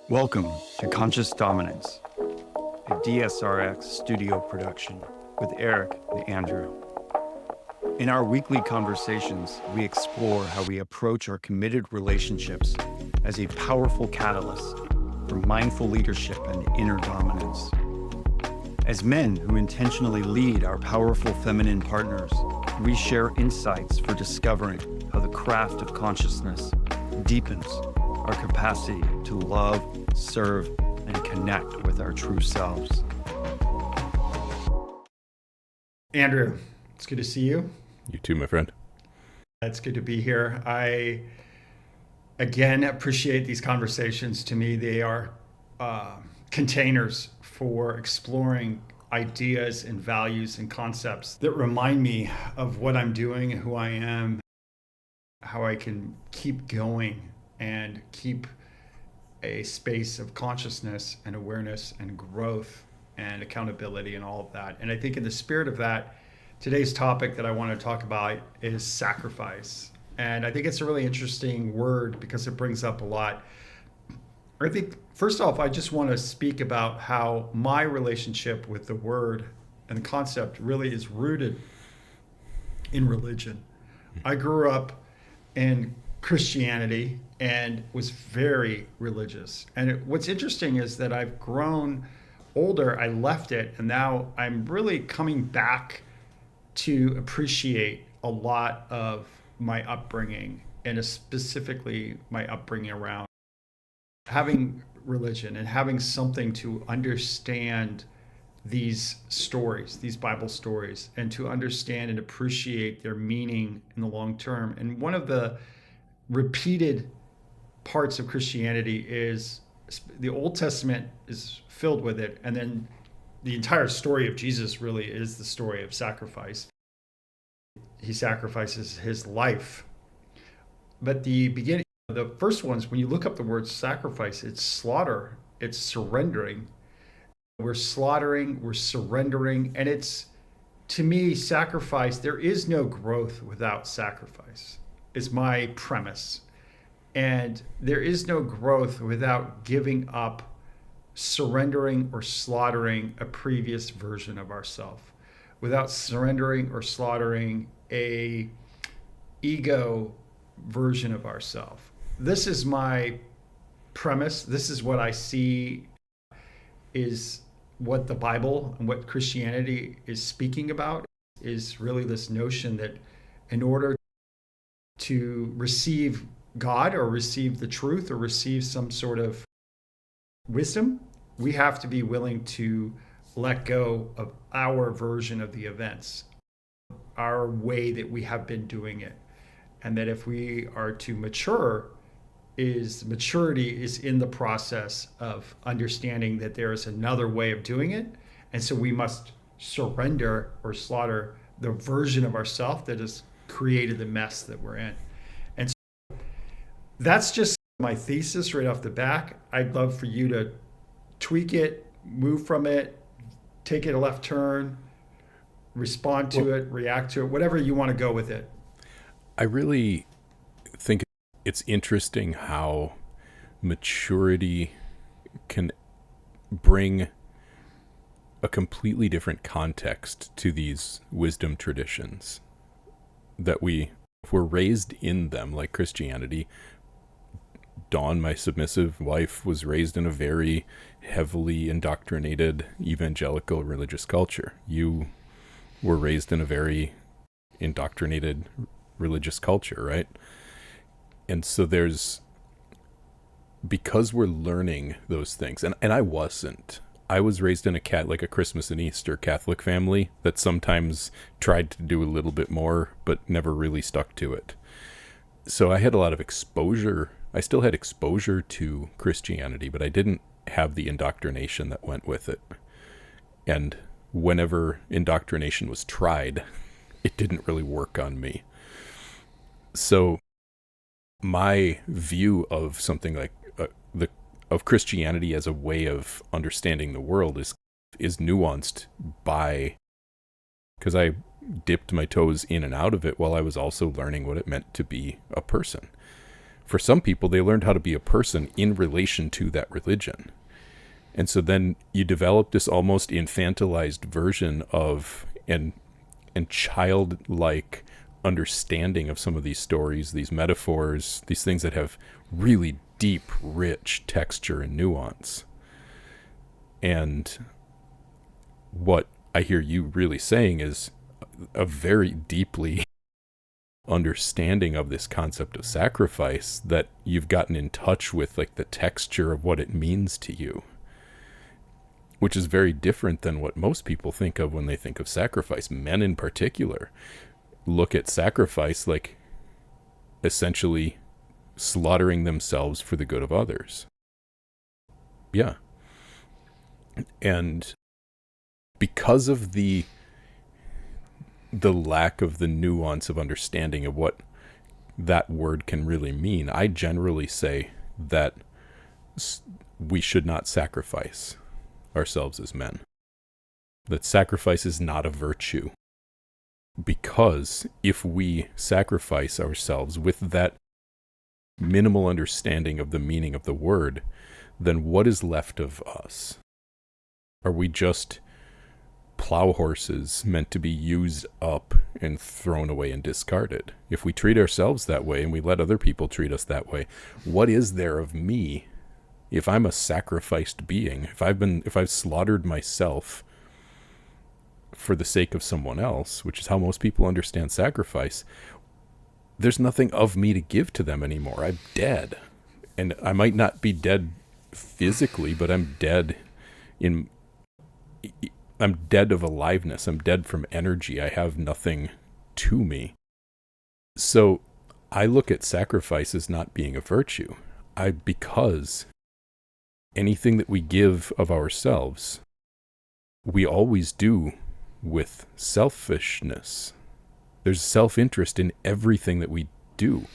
Welcome to Conscious Dominance, a DSRX studio production with Eric and Andrew. In our weekly conversations, we explore how we approach our committed relationships as a powerful catalyst for mindful leadership and inner dominance. As men who intentionally lead our powerful feminine partners, we share insights for discovering how the craft of consciousness deepens our capacity to love, serve, and connect with our true selves. Andrew, it's good to see you. You too, my friend. It's good to be here. I, again, appreciate these conversations. To me, they are containers for exploring ideas and values and concepts that remind me of what I'm doing, who I am, how I can keep going and keep a space of consciousness and awareness and growth and accountability and all of that. And I think in the spirit of that, today's topic that I want to talk about is sacrifice. And I think it's a really interesting word because it brings up a lot. I think, first off, I just want to speak about how my relationship with the word and the concept really is rooted in religion. I grew up in Christianity and was very religious. And what's interesting is that I've grown older, I left it, and now I'm really coming back to appreciate a lot of my upbringing, and specifically my upbringing around having religion and having something to understand these stories, these Bible stories, and to understand and appreciate their meaning in the long term. And one of the repeated parts of Christianity is the Old Testament is filled with it, and then the entire story of Jesus really is the story of sacrifice. He sacrifices his life. But the beginning, the first ones, when you look up the word sacrifice, it's slaughter, it's surrendering. We're slaughtering, we're surrendering, and it's, to me, sacrifice. There is no growth without sacrifice, is my premise. And there is no growth without giving up, surrendering or slaughtering a previous version of ourselves, without surrendering or slaughtering a ego version of ourselves. This is my premise. This is what I see is what the Bible and what Christianity is speaking about, is really this notion that in order to receive God or receive the truth or receive some sort of wisdom, we have to be willing to let go of our version of the events, our way that we have been doing it. And that if we are to mature, maturity is in the process of understanding that there is another way of doing it. And so we must surrender or slaughter the version of ourselves that has created the mess that we're in. And so that's just my thesis right off the back. I'd love for you to tweak it, move from it, take it a left turn, respond to it, react to it, whatever you want to go with it. I really think it's interesting how maturity can bring a completely different context to these wisdom traditions that if we're raised in them, like Christianity. Dawn, my submissive wife, was raised in a very heavily indoctrinated evangelical religious culture. You were raised in a very indoctrinated religious culture, right? And so because we're learning those things, and I wasn't. I was raised in a Christmas and Easter Catholic family that sometimes tried to do a little bit more, but never really stuck to it. So I had a lot of exposure. I still had exposure to Christianity, but I didn't have the indoctrination that went with it. And whenever indoctrination was tried, it didn't really work on me. So my view of something like of Christianity as a way of understanding the world is nuanced because I dipped my toes in and out of it while I was also learning what it meant to be a person. For some people, they learned how to be a person in relation to that religion. And so then you develop this almost infantilized version of and childlike understanding of some of these stories, these metaphors, these things that have really deep, rich texture and nuance. And what I hear you really saying is a very deeply understanding of this concept of sacrifice, that you've gotten in touch with like the texture of what it means to you, which is very different than what most people think of when they think of sacrifice. Men in particular look at sacrifice like essentially slaughtering themselves for the good of others. Yeah. And because of the lack of the nuance of understanding of what that word can really mean, I generally say that we should not sacrifice ourselves as men. That sacrifice is not a virtue. Because if we sacrifice ourselves with that minimal understanding of the meaning of the word, then what is left of us? Are we just plow horses meant to be used up and thrown away and discarded? If we treat ourselves that way and we let other people treat us that way, what is there of me? If I'm a sacrificed being, if I've slaughtered myself for the sake of someone else, which is how most people understand sacrifice, there's nothing of me to give to them anymore. I'm dead. And I might not be dead physically, but I'm dead of aliveness. I'm dead from energy. I have nothing to me. So I look at sacrifice as not being a virtue. Because anything that we give of ourselves, we always do with selfishness. There's self-interest in everything that we do.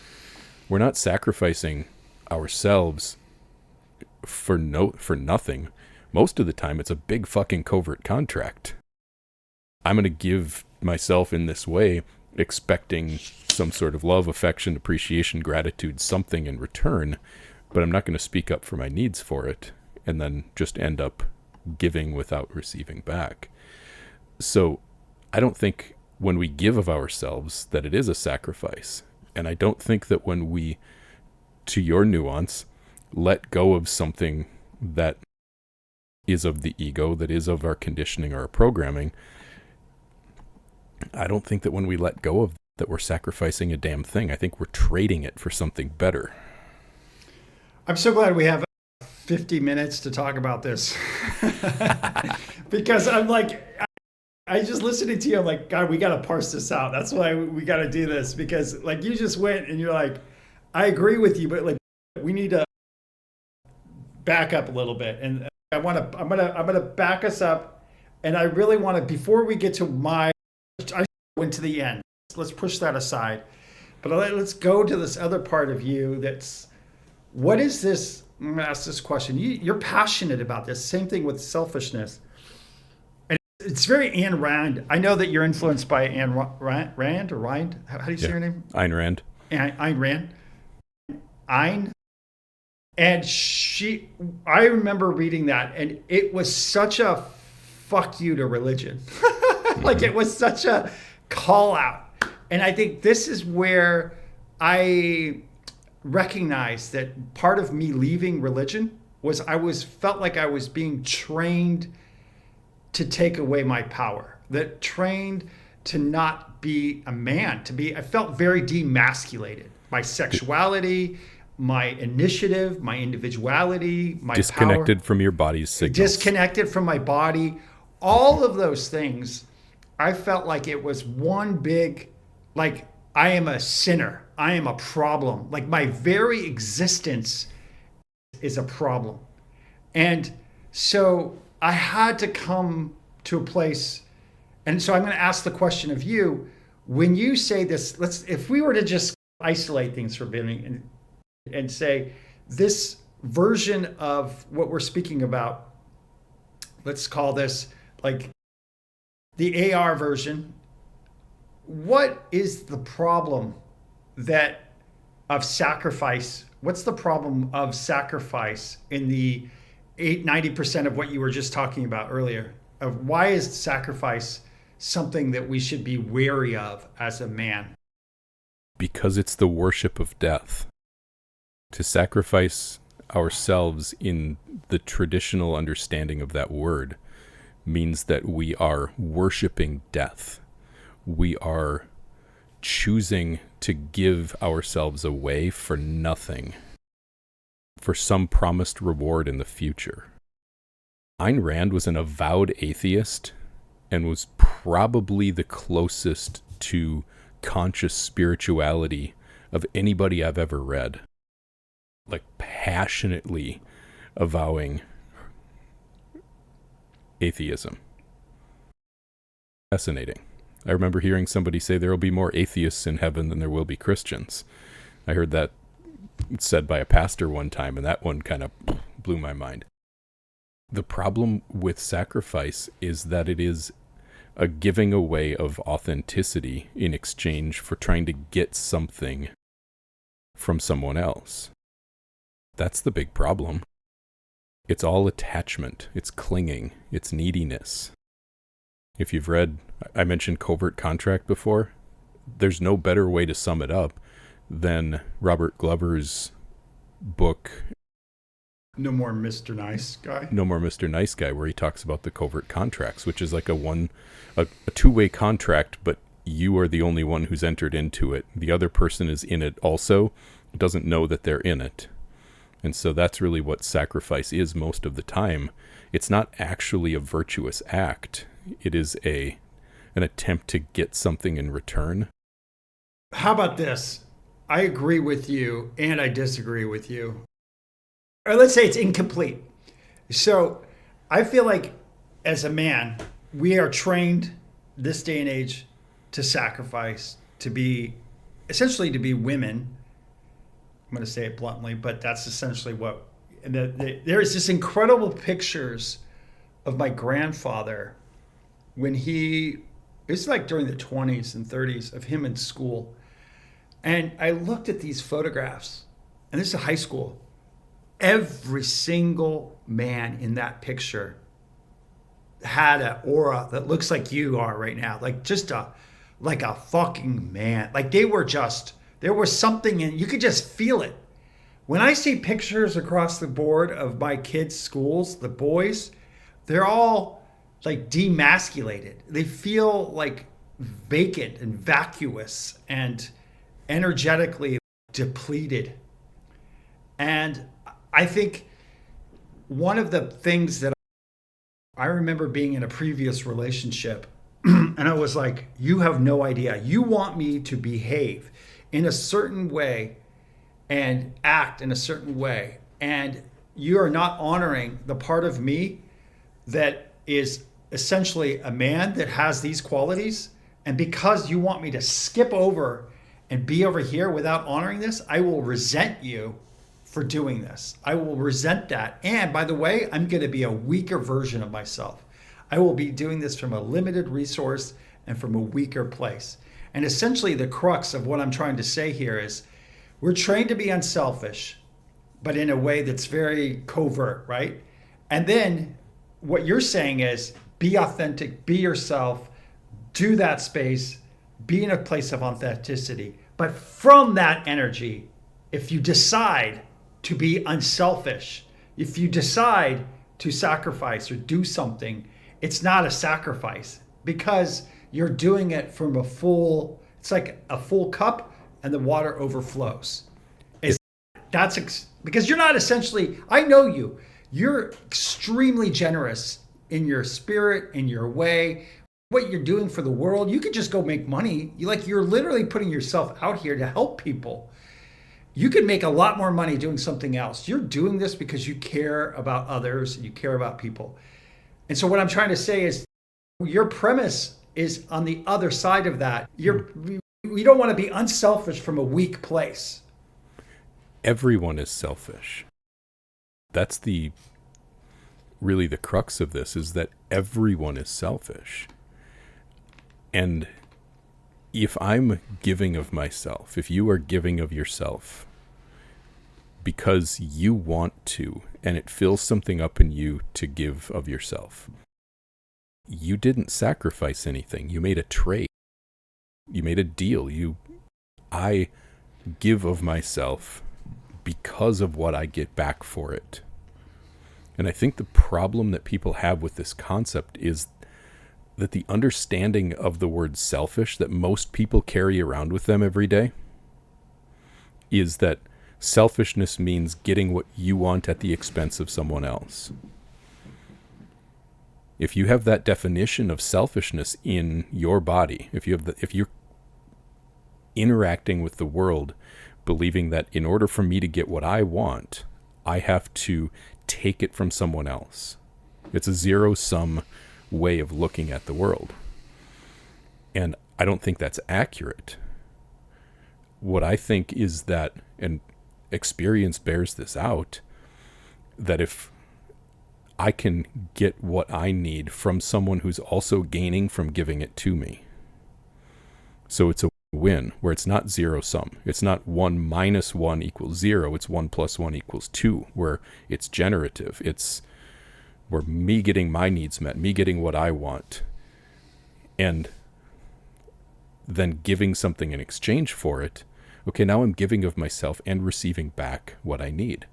We're not sacrificing ourselves for nothing. Most of the time, it's a big fucking covert contract. I'm going to give myself in this way, expecting some sort of love, affection, appreciation, gratitude, something in return, but I'm not going to speak up for my needs for it, and then just end up giving without receiving back. So I don't think when we give of ourselves that it is a sacrifice. And I don't think that when we, to your nuance, let go of something that is of the ego, that is of our conditioning or our programming, I don't think that when we let go of that we're sacrificing a damn thing. I think we're trading it for something better. I'm so glad we have 50 minutes to talk about this. Because I'm like, I just listening to you, I'm like, God, we got to parse this out. That's why we got to do this, because like you just went and you're like, I agree with you, but like we need to back up a little bit. And I'm gonna back us up, and I really want to, before we get to I went to the end. Let's push that aside, but let's go to this other part of you. What is this? I'm gonna ask this question. You're passionate about this. Same thing with selfishness. It's very Ayn Rand. I know that you're influenced by Ayn Rand or Rind. How do you say her name? Ayn Rand. Ayn Rand. And I remember reading that, and it was such a fuck you to religion. Like it was such a call out. And I think this is where I recognized that part of me leaving religion was felt like I was being trained to take away my power, that trained to not be a man, I felt very demasculated. My sexuality, my initiative, my individuality, my disconnected power, from your body's signals. Disconnected from my body. All of those things, I felt like it was one big, like I am a sinner. I am a problem. Like my very existence is a problem. And so I had to come to a place, and so I'm going to ask the question of you, when you say this, if we were to just isolate things for a minute and say this version of what we're speaking about, let's call this like the AR version, what is the problem that of sacrifice? What's the problem of sacrifice in the 90% of what you were just talking about earlier? Of why is sacrifice something that we should be wary of as a man? Because it's the worship of death. To sacrifice ourselves in the traditional understanding of that word means that we are worshiping death. We are choosing to give ourselves away for nothing, for some promised reward in the future. Ayn Rand was an avowed atheist and was probably the closest to conscious spirituality of anybody I've ever read. Like, passionately avowing atheism. Fascinating. I remember hearing somebody say there will be more atheists in heaven than there will be Christians. I heard that said by a pastor one time, and that one kind of blew my mind. The problem with sacrifice is that it is a giving away of authenticity in exchange for trying to get something from someone else. That's the big problem. It's all attachment, it's clinging, it's neediness. If you've read, I mentioned Covert Contract before, there's no better way to sum it up than Robert Glover's book, No More Mr. Nice Guy. No More Mr. Nice Guy, where he talks about the covert contracts, which is like a two-way contract, but you are the only one who's entered into it. The other person is in it also, doesn't know that they're in it. And so that's really what sacrifice is most of the time. It's not actually a virtuous act. It is an attempt to get something in return. How about this? I agree with you and I disagree with you. Or let's say it's incomplete. So I feel like as a man, we are trained this day and age to sacrifice, to be women. I'm going to say it bluntly, but that's essentially what. There's this incredible pictures of my grandfather when it's like during the 20s and 30s of him in school. And I looked at these photographs, and this is high school. Every single man in that picture had an aura that looks like you are right now, like a fucking man. Like there was something in, you could just feel it. When I see pictures across the board of my kids' schools, the boys, they're all like demasculated. They feel like vacant and vacuous and energetically depleted. And I think one of the things that I remember being in a previous relationship, and I was like, you have no idea. You want me to behave in a certain way and act in a certain way, and you are not honoring the part of me that is essentially a man that has these qualities. And because you want me to skip over and be over here without honoring this, I will resent you for doing this. I will resent that. And by the way, I'm going to be a weaker version of myself. I will be doing this from a limited resource and from a weaker place. And essentially the crux of what I'm trying to say here is we're trained to be unselfish, but in a way that's very covert, right? And then what you're saying is be authentic, be yourself, do that space, be in a place of authenticity. But from that energy, if you decide to be unselfish, if you decide to sacrifice or do something, it's not a sacrifice because you're doing it from it's like a full cup and the water overflows. Because you're not essentially, I know you're extremely generous in your spirit, in your way, what you're doing for the world. You could just go make money. You're literally putting yourself out here to help people. You could make a lot more money doing something else. You're doing this because you care about others and you care about people. And so what I'm trying to say is your premise is on the other side of that. You don't want to be unselfish from a weak place. Everyone is selfish. That's really the crux of this, is that everyone is selfish. And if I'm giving of myself, if you are giving of yourself because you want to, and it fills something up in you to give of yourself, you didn't sacrifice anything. You made a trade. You made a deal. I give of myself because of what I get back for it. And I think the problem that people have with this concept is that the understanding of the word selfish that most people carry around with them every day is that selfishness means getting what you want at the expense of someone else. If you have that definition of selfishness in your body, if you're interacting with the world believing that in order for me to get what I want, I have to take it from someone else. It's a zero-sum way of looking at the world. And I don't think that's accurate. What I think is that, and experience bears this out, that if I can get what I need from someone who's also gaining from giving it to me. So it's a win where it's not zero sum. It's not 1 minus 1 equals 0. It's 1 plus 1 equals 2, where it's generative. It's where me getting my needs met, me getting what I want, and then giving something in exchange for it. Okay, now I'm giving of myself and receiving back what I need,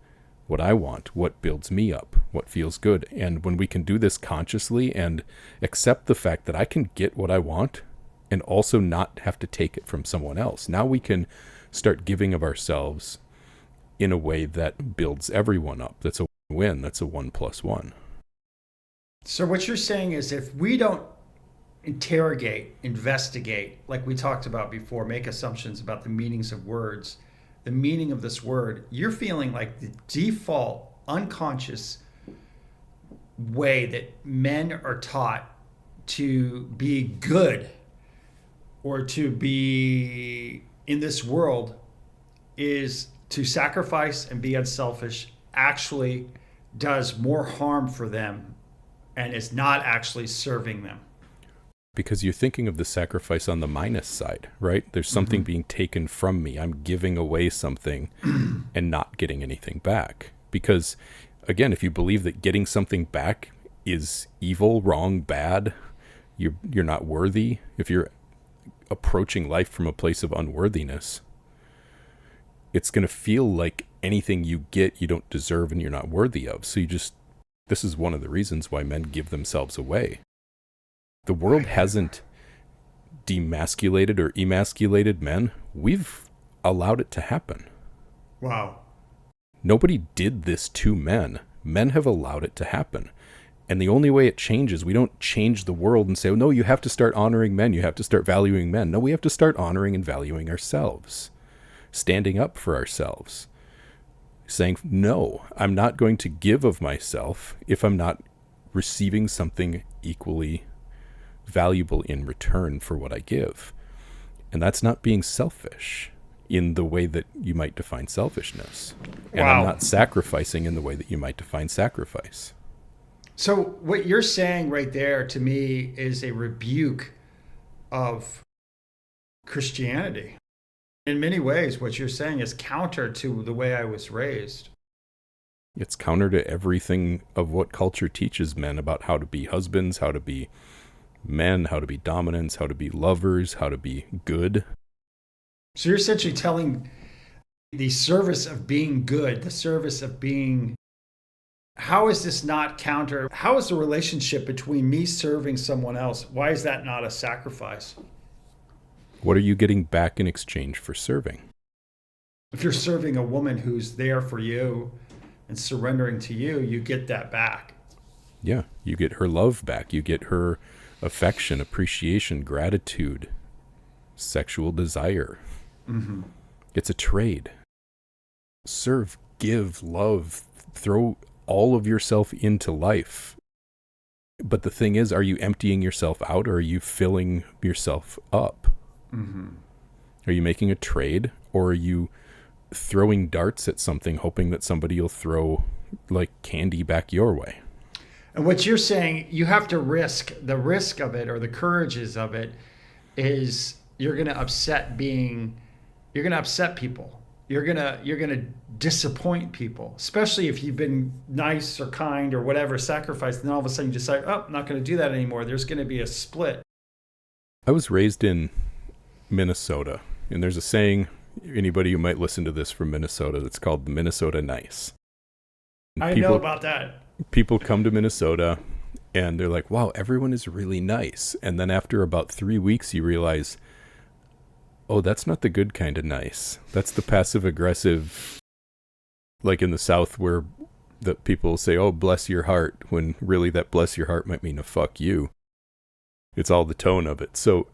what I want, what builds me up, what feels good. And when we can do this consciously and accept the fact that I can get what I want and also not have to take it from someone else, now we can start giving of ourselves in a way that builds everyone up. That's a win. That's a 1 plus 1. So what you're saying is if we don't interrogate, investigate, like we talked about before, make assumptions about the meanings of words, the meaning of this word, you're feeling like the default unconscious way that men are taught to be good or to be in this world is to sacrifice and be unselfish actually does more harm for them and is not actually serving them. Because you're thinking of the sacrifice on the minus side, right? There's something being taken from me. I'm giving away something and not getting anything back. Because, again, if you believe that getting something back is evil, wrong, bad, you're not worthy, if you're approaching life from a place of unworthiness, it's going to feel like anything you get you don't deserve and you're not worthy of. So this is one of the reasons why men give themselves away. The world hasn't demasculated or emasculated men. We've allowed it to happen. Wow. Nobody did this to men. Men have allowed it to happen. And the only way it changes, we don't change the world and say, oh, no, you have to start honoring men. You have to start valuing men. No, we have to start honoring and valuing ourselves. Standing up for ourselves. Saying, no, I'm not going to give of myself if I'm not receiving something equally valuable in return for what I give. And that's not being selfish in the way that you might define selfishness. And Wow. I'm not sacrificing in the way that you might define sacrifice. So what you're saying right there to me is a rebuke of Christianity. In many ways, what you're saying is counter to the way I was raised. It's counter to everything of what culture teaches men about how to be husbands, how to be men, how to be dominants, how to be lovers, how to be good. So you're essentially telling the service of being good, the service of being, how is this not counter? How is the relationship between me serving someone else? Why is that not a sacrifice? What are you getting back in exchange for serving? If you're serving a woman who's there for you and surrendering to you, you get that back. Yeah, you get her love back. You get her affection, appreciation, gratitude, sexual desire. Mm-hmm. It's a trade. Serve, give, love, throw all of yourself into life. But the thing is, are you emptying yourself out or are you filling yourself up? Mm-hmm. Are you making a trade or are you throwing darts at something hoping that somebody will throw like candy back your way? And what you're saying, you have to risk, the risk of it or the courages of it is you're going to upset people. You're going to disappoint people, especially if you've been nice or kind or whatever, sacrificed, and all of a sudden you decide, oh, I'm not going to do that anymore. There's going to be a split. I was raised in Minnesota, and there's a saying, anybody who might listen to this from Minnesota, that's called the Minnesota Nice. I know about that. People come to Minnesota and they're like, wow, everyone is really nice. And then after about 3 weeks, you realize, oh, that's not the good kind of nice. That's the passive aggressive, like in the South where the people say, oh, bless your heart, when really that bless your heart might mean a fuck you. It's all the tone of it. So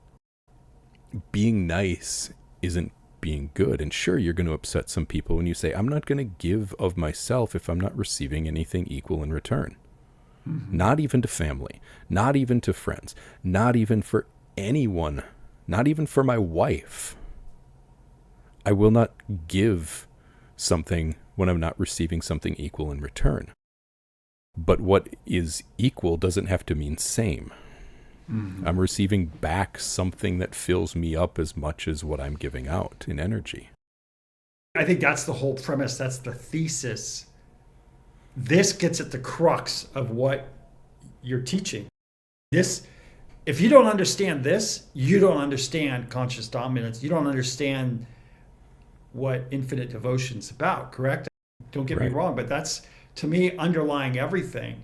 being nice isn't being good. And sure, you're going to upset some people when you say, I'm not going to give of myself if I'm not receiving anything equal in return. Mm-hmm. Not even to family, not even to friends, not even for anyone, not even for my wife. I will not give something when I'm not receiving something equal in return. But what is equal doesn't have to mean same. Mm-hmm. I'm receiving back something that fills me up as much as what I'm giving out in energy. I think that's the whole premise. That's the thesis. This gets at the crux of what you're teaching. This, if you don't understand this, you don't understand conscious dominance. You don't understand what infinite devotion's about, correct? Don't get me wrong, but that's, to me, underlying everything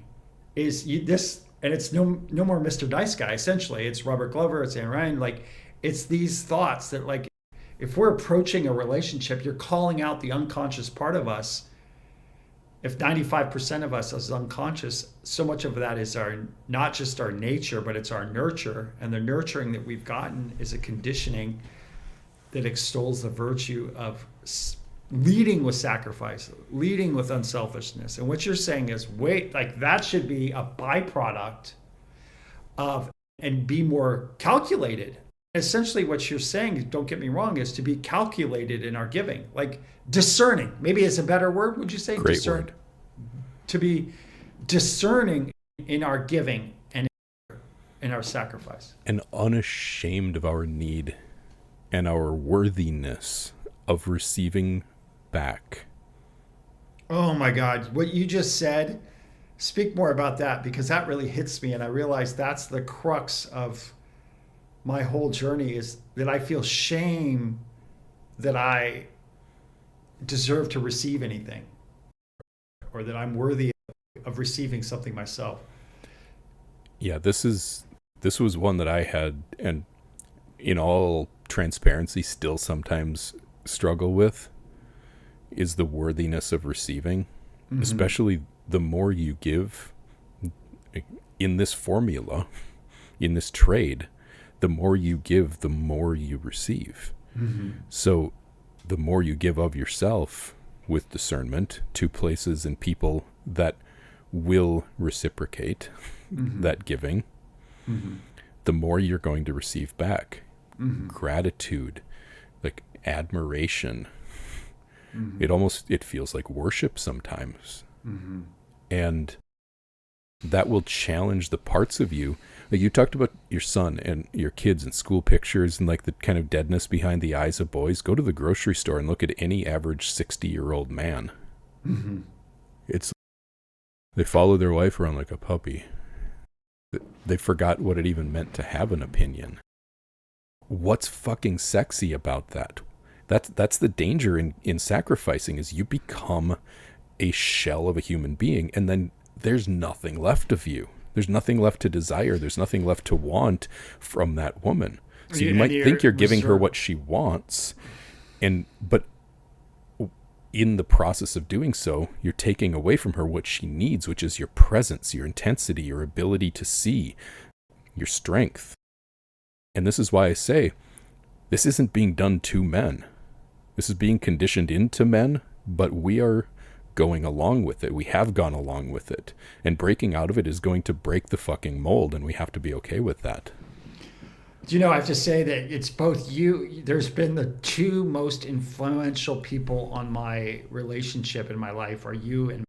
is this. And it's no more Mr. Nice Guy, essentially. It's Robert Glover, it's Ayn Rand. Like, it's these thoughts that, like, if we're approaching a relationship, you're calling out the unconscious part of us. If 95% of us is unconscious, so much of that is not just our nature, but it's our nurture. And the nurturing that we've gotten is a conditioning that extols the virtue of leading with sacrifice, leading with unselfishness. And what you're saying is, wait, like that should be a byproduct of, and be more calculated. Essentially what you're saying, don't get me wrong, is to be calculated in our giving, like discerning. Maybe it's a better word, would you say? Great word. To be discerning in our giving and in our sacrifice. And unashamed of our need and our worthiness of receiving back. Oh my God, what you just said, speak more about that, because that really hits me. And I realize that's the crux of my whole journey, is that I feel shame that I deserve to receive anything, or that I'm worthy of receiving something myself. Yeah, this was one that I had, and in all transparency, still sometimes struggle with, is the worthiness of receiving. Mm-hmm. Especially the more you give in this formula, in this trade, the more you give, the more you receive. Mm-hmm. So the more you give of yourself with discernment to places and people that will reciprocate mm-hmm. that giving, mm-hmm. the more you're going to receive back. Mm-hmm. Gratitude, like admiration. Mm-hmm. It feels like worship sometimes. Mm-hmm. And that will challenge the parts of you. Like you talked about your son and your kids and school pictures and like the kind of deadness behind the eyes of boys. Go to the grocery store and look at any average 60-year-old man. Mm-hmm. They follow their wife around like a puppy. They forgot what it even meant to have an opinion. What's fucking sexy about that? That's the danger in sacrificing, is you become a shell of a human being, and then there's nothing left of you. There's nothing left to desire. There's nothing left to want from that woman. So you might think you're giving her what she wants, but in the process of doing so, you're taking away from her what she needs, which is your presence, your intensity, your ability to see, your strength. And this is why I say, this isn't being done to men. This is being conditioned into men, but we are going along with it. We have gone along with it. And breaking out of it is going to break the fucking mold, and we have to be okay with that. Do you know, I have to say that it's both you. There's been the two most influential people on my relationship in my life are you and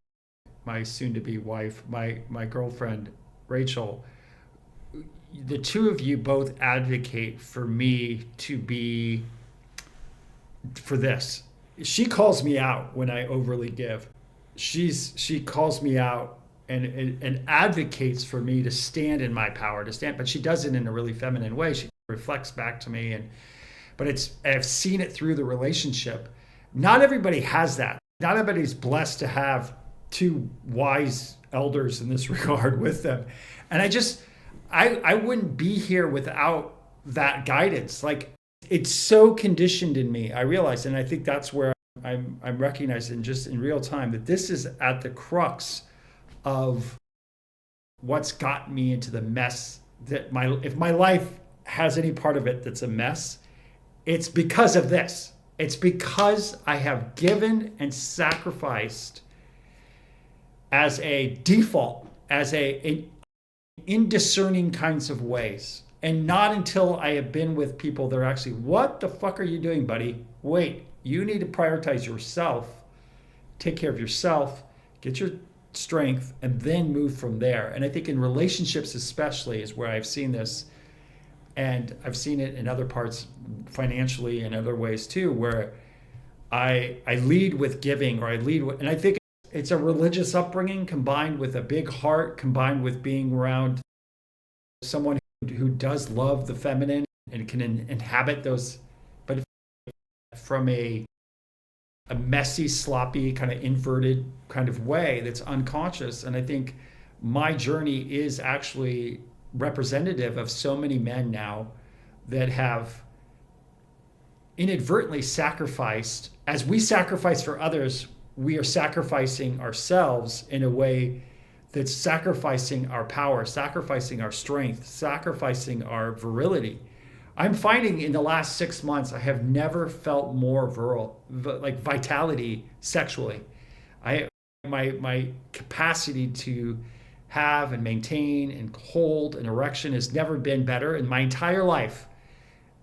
my soon-to-be wife, my girlfriend, Rachel. the two of you both advocate for me to be for this. She calls me out when I overly give. She calls me out and advocates for me to stand in my power, to stand, but she does it in a really feminine way. She reflects back to me, but I've seen it through the relationship. Not everybody has that. Not everybody's blessed to have two wise elders in this regard with them. And I wouldn't be here without that guidance. Like, it's so conditioned in me, I realize. And I think that's where I'm recognizing just in real time that this is at the crux of what's gotten me into the mess that if my life has any part of it that's a mess, it's because of this. It's because I have given and sacrificed as a default, as in indiscerning kinds of ways. And not until I have been with people that are actually, what the fuck are you doing, buddy? Wait, you need to prioritize yourself, take care of yourself, get your strength, and then move from there. And I think in relationships especially is where I've seen this. And I've seen it in other parts financially and other ways too, where I lead with giving, or I lead with, and I think it's a religious upbringing combined with a big heart, combined with being around someone who does love the feminine and can inhabit those, but from a messy, sloppy, kind of inverted kind of way that's unconscious. And I think my journey is actually representative of so many men now that have inadvertently sacrificed. As we sacrifice for others, we are sacrificing ourselves in a way that's sacrificing our power, sacrificing our strength, sacrificing our virility. I'm finding in the last 6 months, I have never felt more virile, like vitality sexually. My capacity to have and maintain and hold an erection has never been better in my entire life.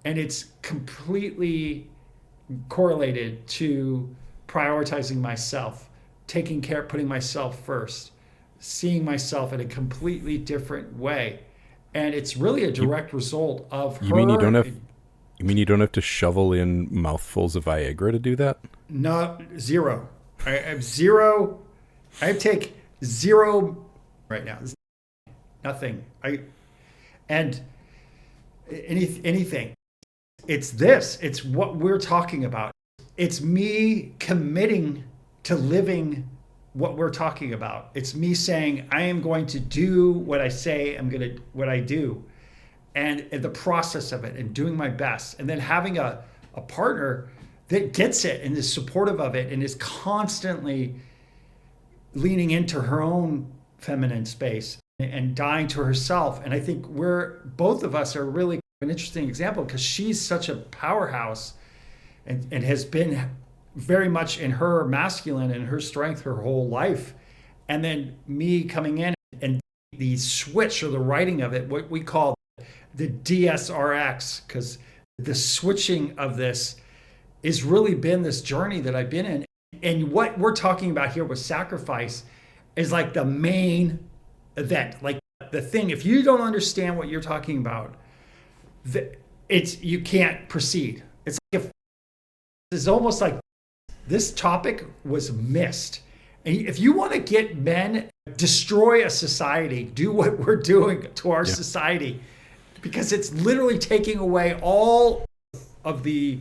And it's completely correlated to prioritizing myself, taking care, putting myself first, seeing myself in a completely different way. And it's really a direct result of her. You mean you don't have to shovel in mouthfuls of Viagra to do that? No, zero. I have zero. I take zero right now. Nothing. Anything. It's this. It's what we're talking about. It's me committing to living what we're talking about. It's me saying, I am going to do what I say what I do. And the process of it and doing my best. And then having a partner that gets it and is supportive of it and is constantly leaning into her own feminine space and dying to herself. And I think both of us are really an interesting example, because she's such a powerhouse and has been very much in her masculine and her strength her whole life. And then me coming in and the switch, or the writing of it, what we call the DSRX, because the switching of this has really been this journey that I've been in. And what we're talking about here with sacrifice is like the main event, like the thing. If you don't understand what you're talking about, you can't proceed. It's almost like this topic was missed. And if you want to get men, destroy a society, do what we're doing to our society, because it's literally taking away all of the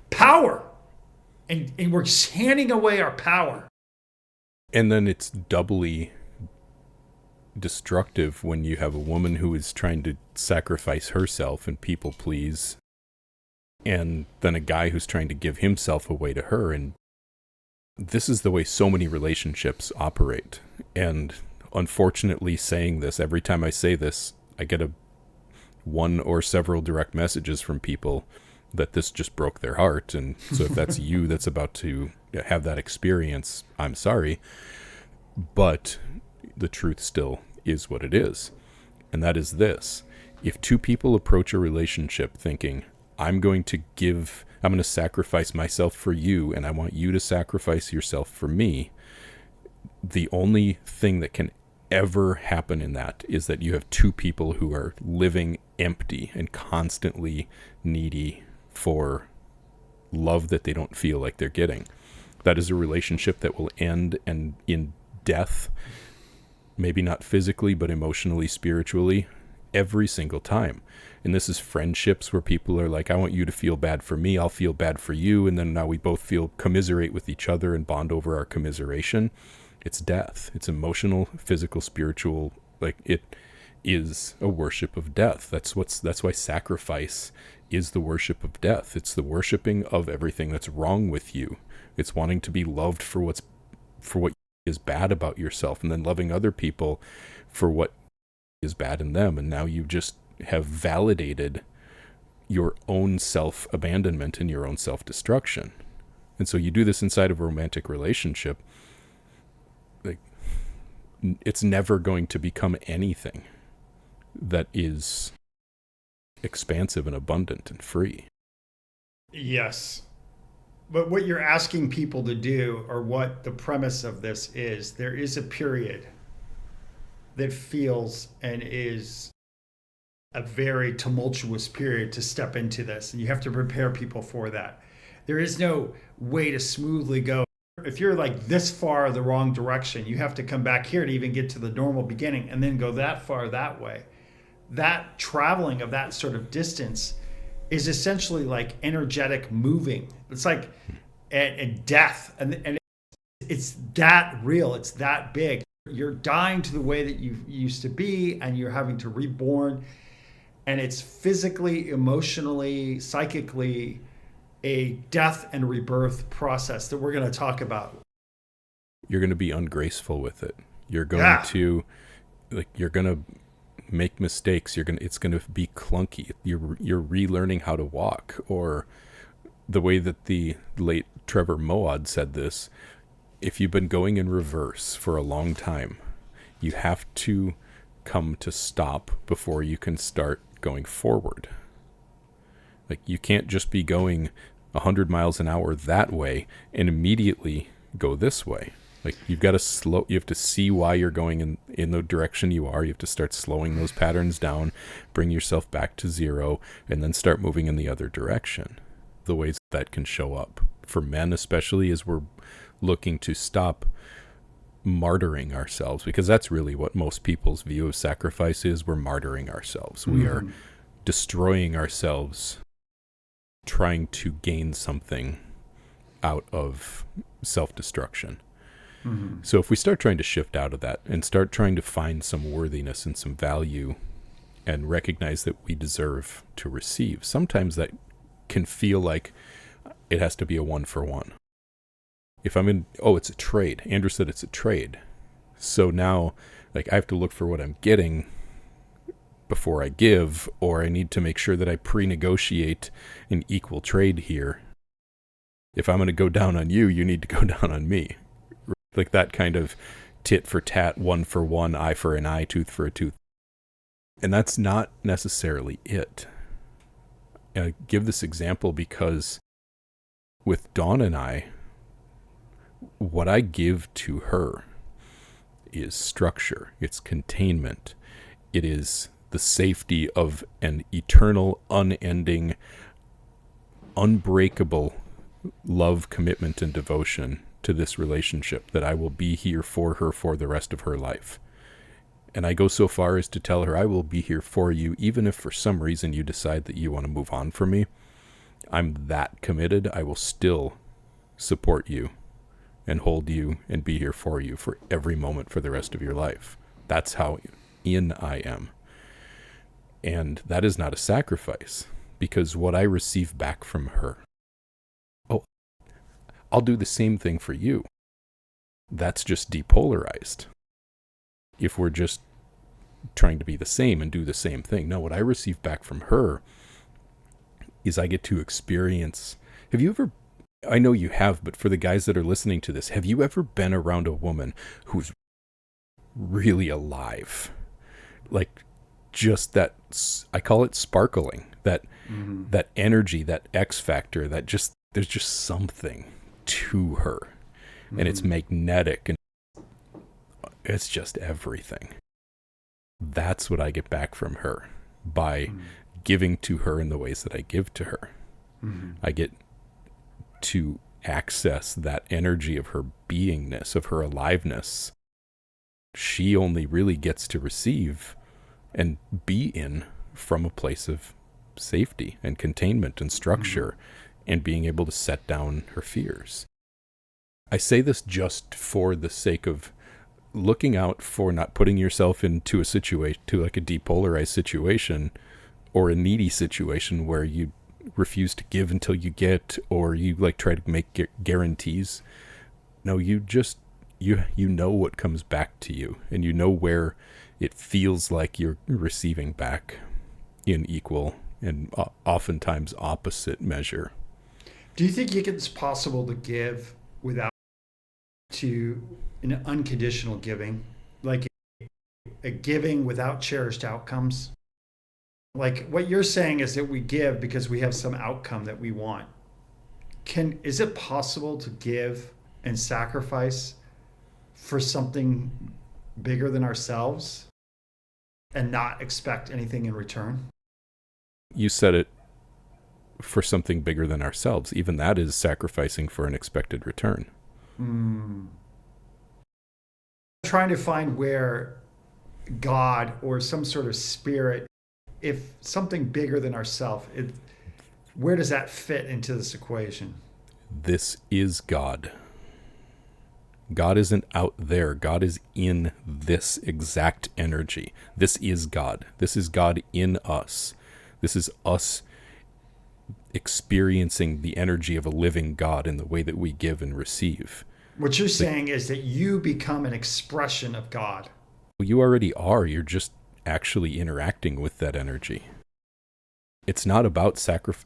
power, and we're handing away our power. And then it's doubly destructive when you have a woman who is trying to sacrifice herself and people please, and then a guy who's trying to give himself away to her. And this is the way so many relationships operate. And unfortunately, saying this, every time I say this, I get one or several direct messages from people that this just broke their heart. And so if that's you that's about to have that experience, I'm sorry. But the truth still is what it is. And that is this. If two people approach a relationship thinking, I'm going to sacrifice myself for you, and I want you to sacrifice yourself for me, the only thing that can ever happen in that is that you have two people who are living empty and constantly needy for love that they don't feel like they're getting. That is a relationship that will end and in death, maybe not physically, but emotionally, spiritually, every single time. And this is friendships where people are like, I want you to feel bad for me, I'll feel bad for you, and then now we both feel commiserate with each other and bond over our commiseration. It's death. It's emotional, physical, spiritual. Like, it is a worship of death. That's why sacrifice is the worship of death. It's the worshiping of everything that's wrong with you. It's wanting to be loved for what is bad about yourself, and then loving other people for what is bad in them. And now you just have validated your own self-abandonment and your own self-destruction. And so you do this inside of a romantic relationship. Like, it's never going to become anything that is expansive and abundant and free. Yes. But what you're asking people to do, or what the premise of this is, there is a period that feels and is a very tumultuous period to step into this. And you have to prepare people for that. There is no way to smoothly go. If you're like this far the wrong direction, you have to come back here to even get to the normal beginning and then go that far that way. That traveling of that sort of distance is essentially like energetic moving. It's like a death, and it's that real, it's that big. You're dying to the way that you used to be, and you're having to reborn, and it's physically, emotionally, psychically a death and rebirth process that we're going to talk about. You're going to be ungraceful with it. You're going to, like, you're going to make mistakes. It's going to be clunky. You're relearning how to walk. Or the way that the late Trevor Moawad said this, if you've been going in reverse for a long time, you have to come to stop before you can start going forward. Like, you can't just be going 100 miles an hour that way and immediately go this way. Like, you've got to slow. You have to see why you're going in the direction you are. You have to start slowing those patterns down, bring yourself back to zero, and then start moving in the other direction. The ways that can show up for men, especially, is we're looking to stop martyring ourselves, because that's really what most people's view of sacrifice is. We're martyring ourselves. We are destroying ourselves, trying to gain something out of self-destruction. So if we start trying to shift out of that and start trying to find some worthiness and some value and recognize that we deserve to receive, sometimes that can feel like it has to be a one-for-one. If I'm in, it's a trade. Andrew said it's a trade. So now, like, I have to look for what I'm getting before I give, or I need to make sure that I pre-negotiate an equal trade here. If I'm going to go down on you, you need to go down on me. Like that kind of tit for tat, one for one, eye for an eye, tooth for a tooth. And that's not necessarily it. I give this example because with Dawn and I, what I give to her is structure, it's containment, it is the safety of an eternal, unending, unbreakable love, commitment, and devotion to this relationship, that I will be here for her for the rest of her life. And I go so far as to tell her, I will be here for you, even if for some reason you decide that you want to move on from me. I'm that committed. I will still support you and hold you and be here for you for every moment for the rest of your life. That's how in I am. And that is not a sacrifice, because what I receive back from her, I'll do the same thing for you. That's just depolarized. If we're just trying to be the same and do the same thing. No, what I receive back from her is I get to experience. Have you ever, I know you have, but for the guys that are listening to this, have you ever been around a woman who's really alive? Like, just that, I call it sparkling, that energy, that X factor, that just, there's just something to her, and it's magnetic, and It's just everything. That's what I get back from her by giving to her in the ways that I give to her. I get to access that energy of her beingness, of her aliveness. She only really gets to receive and be in from a place of safety and containment and structure and being able to set down her fears. I say this just for the sake of looking out for not putting yourself into a situation, to like a depolarized situation or a needy situation where you refuse to give until you get, or you like try to make guarantees. No, you just, you know what comes back to you, and you know where it feels like you're receiving back in equal and oftentimes opposite measure. Do you think it's possible to give without to an unconditional giving, like a giving without cherished outcomes? Like what you're saying is that we give because we have some outcome that we want. Is it possible to give and sacrifice for something bigger than ourselves and not expect anything in return? You said it, for something bigger than ourselves. Even that is sacrificing for an expected return. Trying to find where God or some sort of spirit, if something bigger than ourselves, where does that fit into this equation? This is God. God isn't out there. God is in this exact energy. This is God. This is God in us. This is us experiencing the energy of a living God in the way that we give and receive. What you're saying is that you become an expression of God. Well, you already are. You're just actually interacting with that energy. It's not about sacrifice.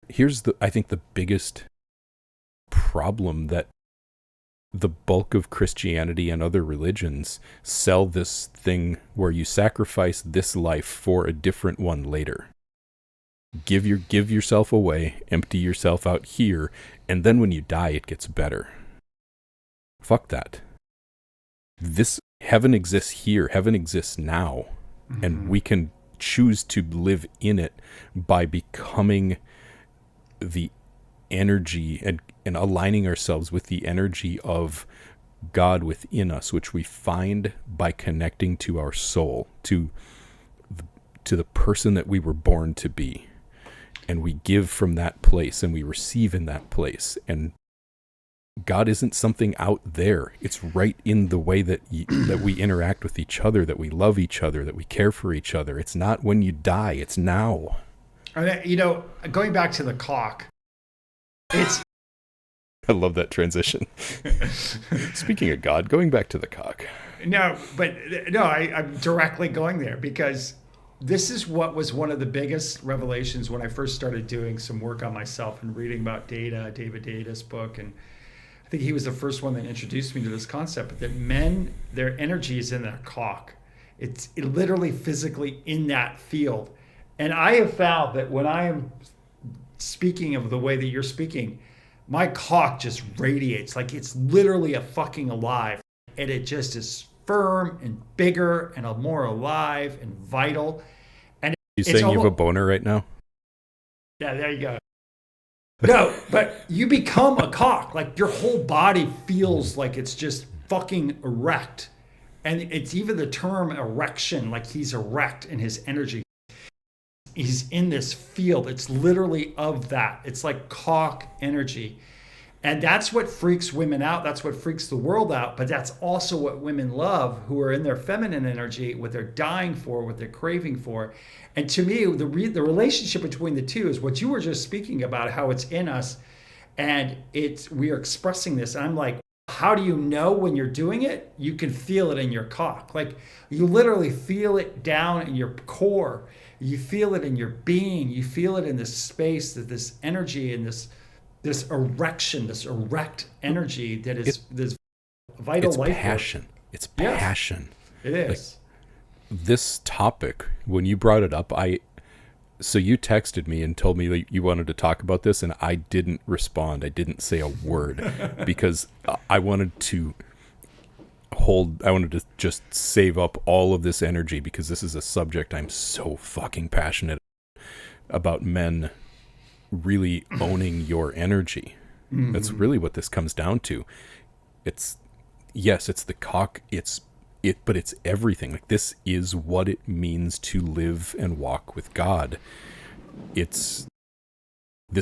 Here's I think the biggest problem that the bulk of Christianity and other religions sell this thing where you sacrifice this life for a different one later. Give yourself away, empty yourself out here, and then when you die, it gets better. Fuck that. This heaven exists here. Heaven exists now. And we can choose to live in it by becoming the energy and aligning ourselves with the energy of God within us, which we find by connecting to our soul, to the person that we were born to be. And we give from that place and we receive in that place. And God isn't something out there. It's right in the way that that we interact with each other, that we love each other, that we care for each other. It's not when you die, it's now. You know, going back to the cock, I love that transition. Speaking of God, going back to the cock. I'm directly going there because this is what was one of the biggest revelations when I first started doing some work on myself and reading about David Data's book. And I think he was the first one that introduced me to this concept that men, their energy is in their cock. It's literally physically in that field. And I have found that when I am speaking of the way that you're speaking, my cock just radiates like it's literally a fucking alive. And it just is firm and bigger and more alive and vital. And you saying you have a boner right now? Yeah, there you go. No, but you become a cock. Like your whole body feels like it's just fucking erect. And it's even the term erection, like he's erect in his energy. He's in this field. It's literally of that. It's like cock energy. And that's what freaks women out. That's what freaks the world out. But that's also what women love, who are in their feminine energy, what they're dying for, what they're craving for. And to me, the relationship between the two is what you were just speaking about, how it's in us and we are expressing this. And I'm like, how do you know when you're doing it? You can feel it in your cock. Like you literally feel it down in your core. You feel it in your being. You feel it in this space, this energy and this erection, this erect energy that is this vital life. It's passion. It's passion. It is. Like, this topic, when you brought it up, so you texted me and told me that you wanted to talk about this, and I didn't respond. I didn't say a word because I wanted to to just save up all of this energy because this is a subject I'm so fucking passionate about, men really owning your energy. Mm-hmm. That's really what this comes down to. It's the cock, but it's everything. Like, this is what it means to live and walk with God. This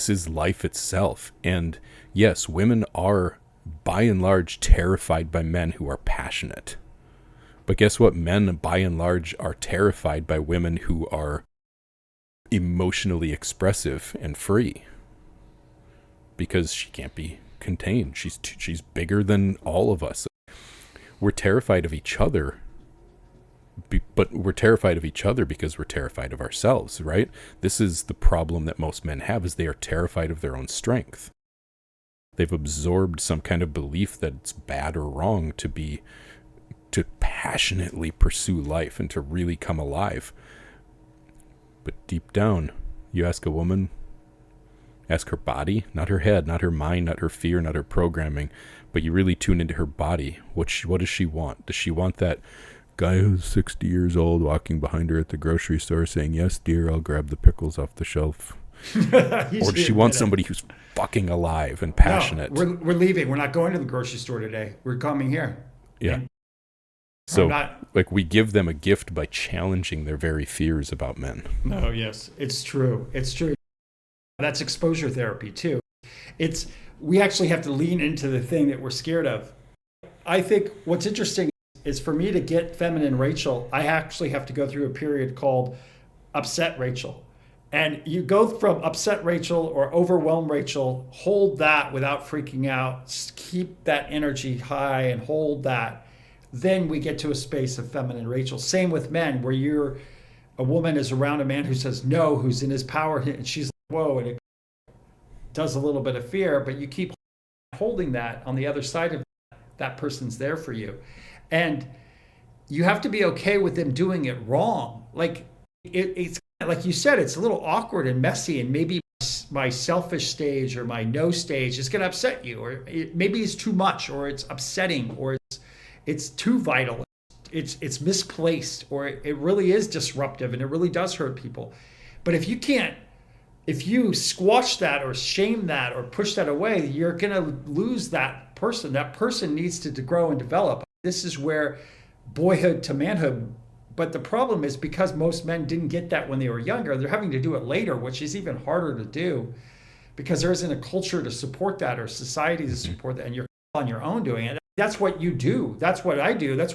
is life itself. And yes, women are by and large terrified by men who are passionate. But guess what? Men by and large are terrified by women who are emotionally expressive and free, because she can't be contained. She's bigger than all of us. We're terrified of each other, but we're terrified of each other because we're terrified of ourselves, right? This is the problem that most men have, is they are terrified of their own strength. They've absorbed some kind of belief that it's bad or wrong to passionately pursue life and to really come alive. But deep down, you ask a woman, ask her body, not her head, not her mind, not her fear, not her programming, but you really tune into her body. What does she want? Does she want that guy who's 60 years old walking behind her at the grocery store saying, "Yes, dear, I'll grab the pickles off the shelf"? Or does she want somebody who's fucking alive and passionate? No, we're leaving. We're not going to the grocery store today. We're coming here. Yeah. So, we give them a gift by challenging their very fears about men. No, yes, it's true. It's true. That's exposure therapy too. We actually have to lean into the thing that we're scared of. I think what's interesting is, for me to get feminine Rachel, I actually have to go through a period called upset Rachel. And you go from upset Rachel or overwhelmed Rachel, hold that without freaking out, keep that energy high and hold that. Then we get to a space of feminine Rachel. Same with men, where a woman is around a man who says no, who's in his power, and she's like, whoa, and it does a little bit of fear, but you keep holding that on the other side of that person's there for you. And you have to be okay with them doing it wrong. Like, it's like you said, it's a little awkward and messy, and maybe my selfish stage or my no stage is going to upset you, or maybe it's too much, or it's upsetting, or it's too vital, it's misplaced, or it really is disruptive and it really does hurt people. But if you squash that or shame that or push that away, you're going to lose that person. That person needs to grow and develop. This is where boyhood to manhood. But the problem is, because most men didn't get that when they were younger, they're having to do it later, which is even harder to do, because there isn't a culture to support that or society to support that, and you're on your own doing it. That's what you do. That's what I do. That's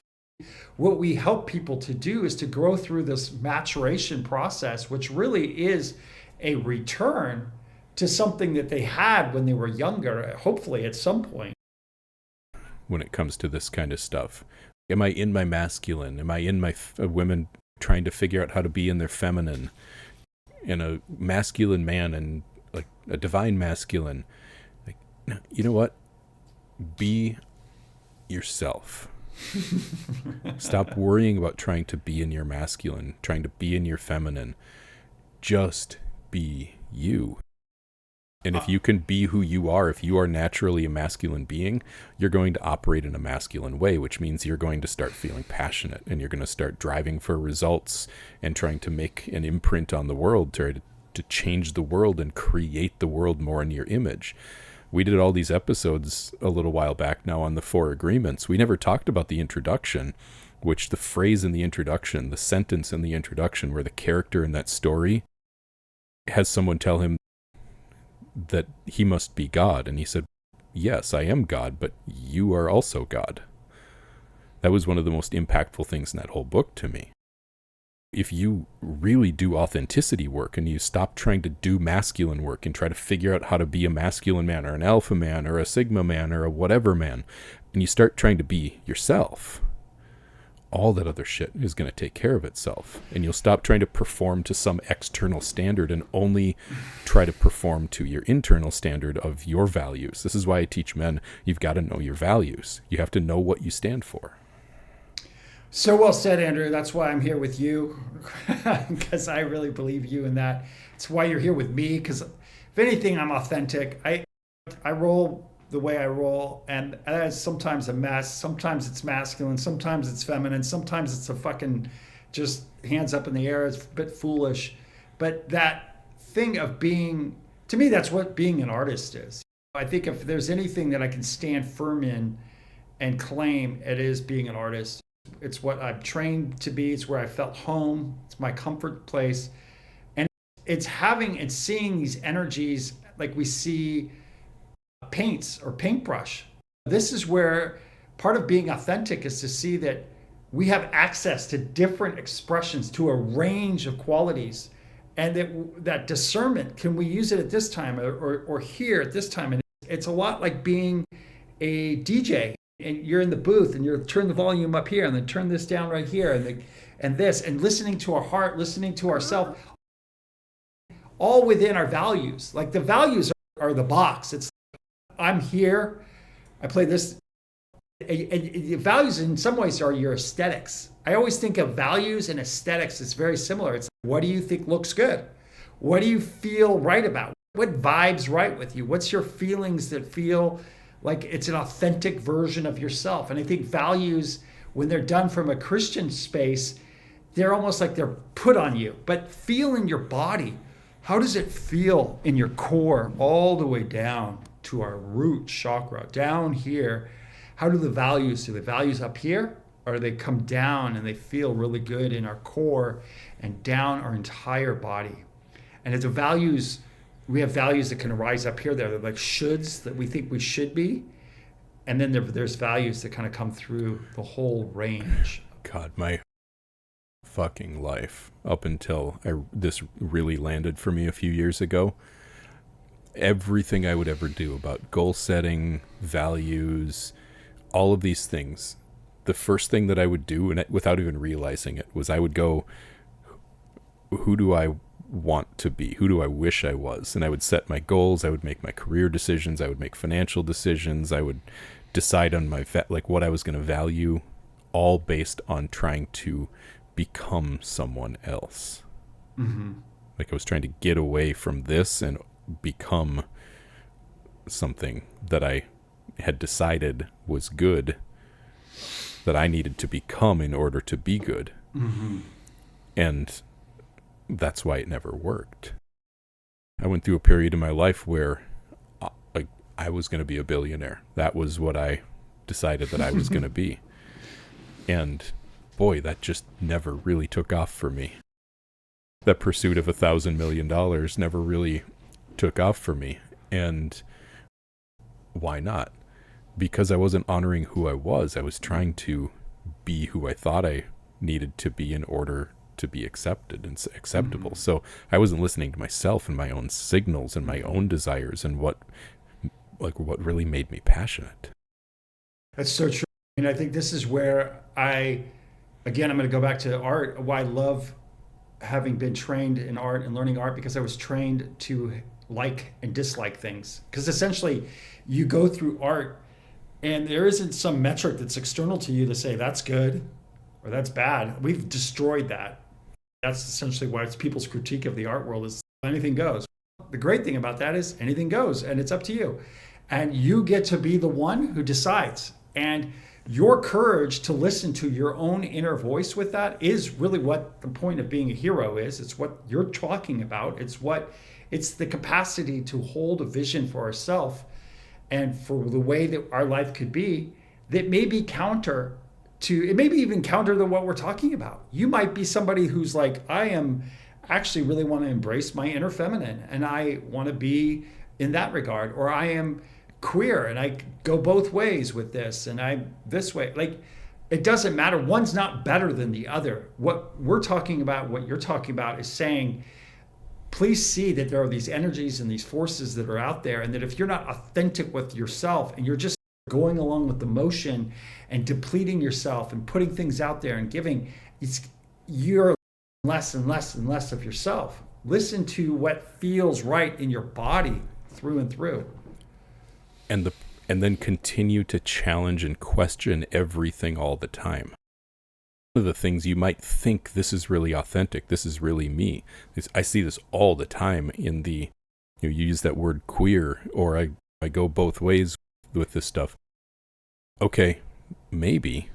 what we help people to do, is to grow through this maturation process, which really is a return to something that they had when they were younger, hopefully at some point. When it comes to this kind of stuff, am I in my masculine? Am I in my women trying to figure out how to be in their feminine? And a masculine man and like a divine masculine, like, you know what? Be yourself. Stop worrying about trying to be in your masculine, trying to be in your feminine. Just be you. And if you can be who you are, if you are naturally a masculine being, you're going to operate in a masculine way, which means you're going to start feeling passionate, and you're going to start driving for results and trying to make an imprint on the world, to change the world and create the world more in your image. We did all these episodes a little while back now on the 4 agreements. We never talked about the introduction, which the phrase in the introduction, the sentence in the introduction, where the character in that story has someone tell him that he must be God. And he said, "Yes, I am God, but you are also God." That was one of the most impactful things in that whole book to me. If you really do authenticity work and you stop trying to do masculine work and try to figure out how to be a masculine man or an alpha man or a sigma man or a whatever man, and you start trying to be yourself, all that other shit is going to take care of itself. And you'll stop trying to perform to some external standard and only try to perform to your internal standard of your values. This is why I teach men, you've got to know your values. You have to know what you stand for. So well said, Andrew. That's why I'm here with you, because I really believe you in that. It's why you're here with me, because if anything, I'm authentic. I roll the way I roll, and that's sometimes a mess. Sometimes it's masculine, sometimes it's feminine, sometimes it's a fucking just hands up in the air. It's a bit foolish. But that thing of being, to me, that's what being an artist is. I think if there's anything that I can stand firm in and claim, it is being an artist. It's what I've trained to be. It's where I felt home. It's my comfort place. And it's having and seeing these energies like we see paints or paintbrush. This is where part of being authentic is to see that we have access to different expressions, to a range of qualities, and that discernment, can we use it at this time or here at this time? And it's a lot like being a DJ, and you're in the booth and you're turn the volume up here and then turn this down right here and this, and listening to our heart, listening to ourself, all within our values. Like the values are the box. It's I'm here, I play this. Values in some ways are your aesthetics. I always think of values and aesthetics as very similar. It's what do you think looks good? What do you feel right about? What vibes right with you? What's your feelings that feel like it's an authentic version of yourself? And I think values, when they're done from a Christian space, they're almost like they're put on you. But feel in your body. How does it feel in your core all the way down to our root chakra, down here? How do the values up here, or do they come down and they feel really good in our core and down our entire body? And it's the values, we have values that can arise up here. They're like shoulds that we think we should be. And then there's values that kind of come through the whole range. God, my fucking life up until this really landed for me a few years ago. Everything I would ever do about goal setting, values, all of these things, the first thing that I would do, and without even realizing it, was I would go, who do I want to be? Who do I wish I was? And I would set my goals. I would make my career decisions. I would make financial decisions. I would decide on my like what I was going to value, all based on trying to become someone else. Mm-hmm. Like I was trying to get away from this and become something that I had decided was good, that I needed to become in order to be good. Mm-hmm. And that's why it never worked. I went through a period in my life where I was going to be a billionaire. That was what I decided that I was going to be. And boy, that just never really took off for me. That pursuit of $1,000 million never really took off for me. And why not? Because I wasn't honoring who I was. I was trying to be who I thought I needed to be in order to be accepted and acceptable. Mm-hmm. So I wasn't listening to myself and my own signals and my own desires and what really made me passionate. That's so true. And I think this is where I'm going to go back to art, why I love having been trained in art and learning art, because I was trained to like and dislike things. Because essentially you go through art and there isn't some metric that's external to you to say that's good or that's bad. We've destroyed that. That's essentially why it's people's critique of the art world is anything goes. The great thing about that is anything goes and it's up to you. And you get to be the one who decides. And your courage to listen to your own inner voice with that is really what the point of being a hero is. It's what you're talking about. It's the capacity to hold a vision for ourselves and for the way that our life could be that may be counter to, it may be even counter to what we're talking about. You might be somebody who's like, I am actually really want to embrace my inner feminine and I want to be in that regard, or I am queer and I go both ways with this and I'm this way. Like, it doesn't matter. One's not better than the other. What we're talking about, what you're talking about is saying, please see that there are these energies and these forces that are out there, and that if you're not authentic with yourself and you're just going along with the motion and depleting yourself and putting things out there and giving, you're less and less and less of yourself. Listen to what feels right in your body through and through. And then continue to challenge and question everything all the time. One of the things you might think, this is really authentic, this is really me. I see this all the time in the, you use that word queer, or I go both ways with this stuff. Okay, maybe,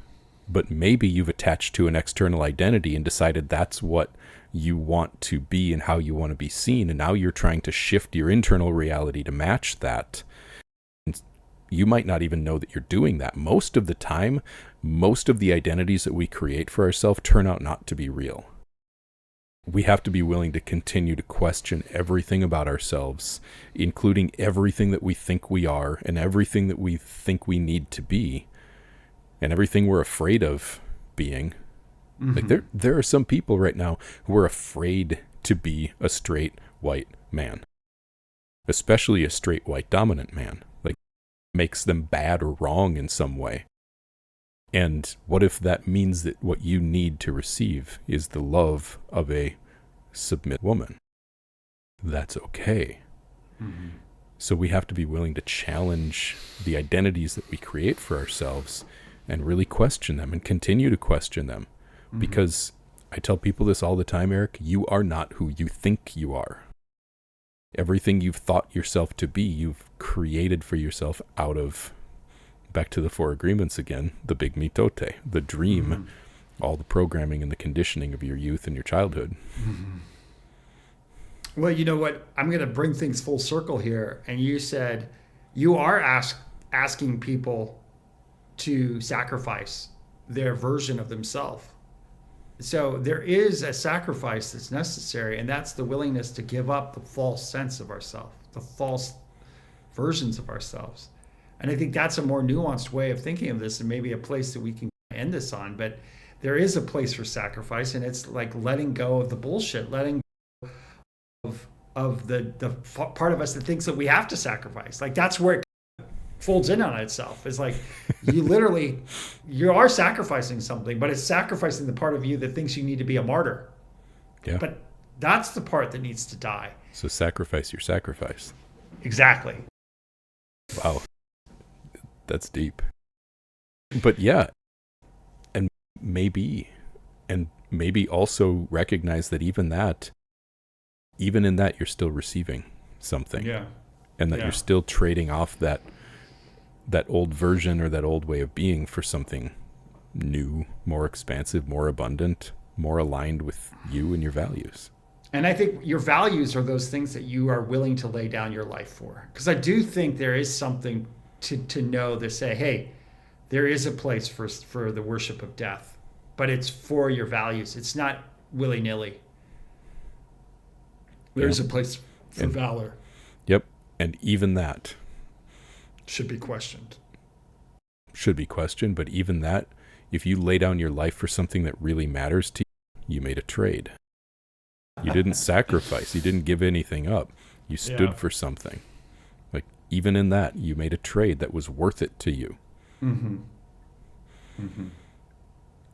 but maybe you've attached to an external identity and decided that's what you want to be and how you want to be seen, and now you're trying to shift your internal reality to match that. And you might not even know that you're doing that. Most of the time, most of the identities that we create for ourselves turn out not to be real. We have to be willing to continue to question everything about ourselves, including everything that we think we are and everything that we think we need to be and everything we're afraid of being. Like there are some people right now who are afraid to be a straight white man, especially a straight white dominant man. Like, makes them bad or wrong in some way. And what if that means that what you need to receive is the love of a submit woman? That's okay. So we have to be willing to challenge the identities that we create for ourselves and really question them and continue to question them. Because I tell people this all the time, Eric, you are not who you think you are. Everything you've thought yourself to be, you've created for yourself out of, back to the 4 agreements again, the big mitote, the dream, all the programming and the conditioning of your youth and your childhood. Well, you know what? I'm going to bring things full circle here. And you said you are asking people to sacrifice their version of themselves. So there is a sacrifice that's necessary, and that's the willingness to give up the false sense of ourselves, the false versions of ourselves. And I think that's a more nuanced way of thinking of this, and maybe a place that we can end this on. But there is a place for sacrifice, and it's like letting go of the bullshit, letting go of the part of us that thinks that we have to sacrifice. Like, that's where it folds in on itself. It's like you are sacrificing something, but it's sacrificing the part of you that thinks you need to be a martyr. Yeah. But that's the part that needs to die. So sacrifice your sacrifice. Exactly. Wow. That's deep. But yeah, and maybe also recognize that even in that you're still receiving something. Yeah. And that you're still trading off that old version or that old way of being for something new, more expansive, more abundant, more aligned with you and your values. And I think your values are those things that you are willing to lay down your life for. Because I do think there is something to know, to say, hey, there is a place for the worship of death, but it's for your values. It's not willy-nilly. There's a place for valor. Yep. And even that should be questioned. But even that, if you lay down your life for something that really matters to you, you made a trade. You didn't sacrifice. You didn't give anything up. You stood for something. Like, even in that, you made a trade that was worth it to you.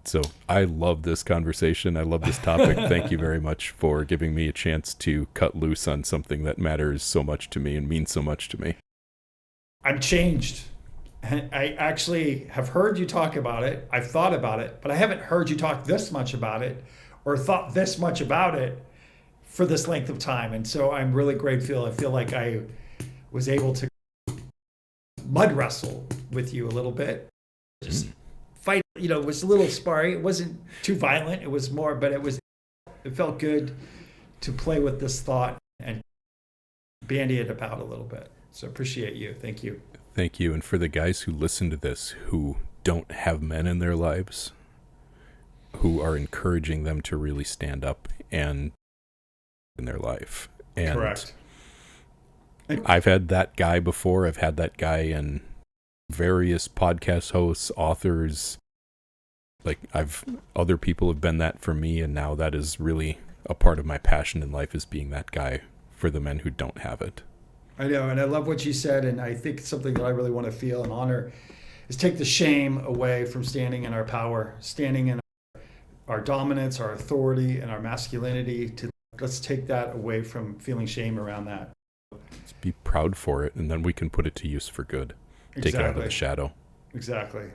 So I love this conversation. I love this topic. Thank you very much for giving me a chance to cut loose on something that matters so much to me and means so much to me. I'm changed. I actually have heard you talk about it. I've thought about it, but I haven't heard you talk this much about it or thought this much about it for this length of time. And so I'm really grateful. I feel like I was able to mud wrestle with you a little bit. Just fight, it was a little sparring. It wasn't too violent. It was more, but it felt good to play with this thought and bandy it about a little bit. So appreciate you. Thank you. Thank you. And for the guys who listen to this who don't have men in their lives, who are encouraging them to really stand up and in their life. And correct. I've had that guy before. I've had that guy in various podcast hosts, authors. Like, other people have been that for me, and now that is really a part of my passion in life, is being that guy for the men who don't have it. I know, and I love what you said, and I think something that I really want to feel and honor is take the shame away from standing in our power, standing in our dominance, our authority, and our masculinity. Let's take that away from feeling shame around that. Let's be proud for it, and then we can put it to use for good. Take it out of the shadow. Exactly.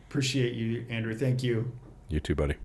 Appreciate you, Andrew. Thank you. You too, buddy.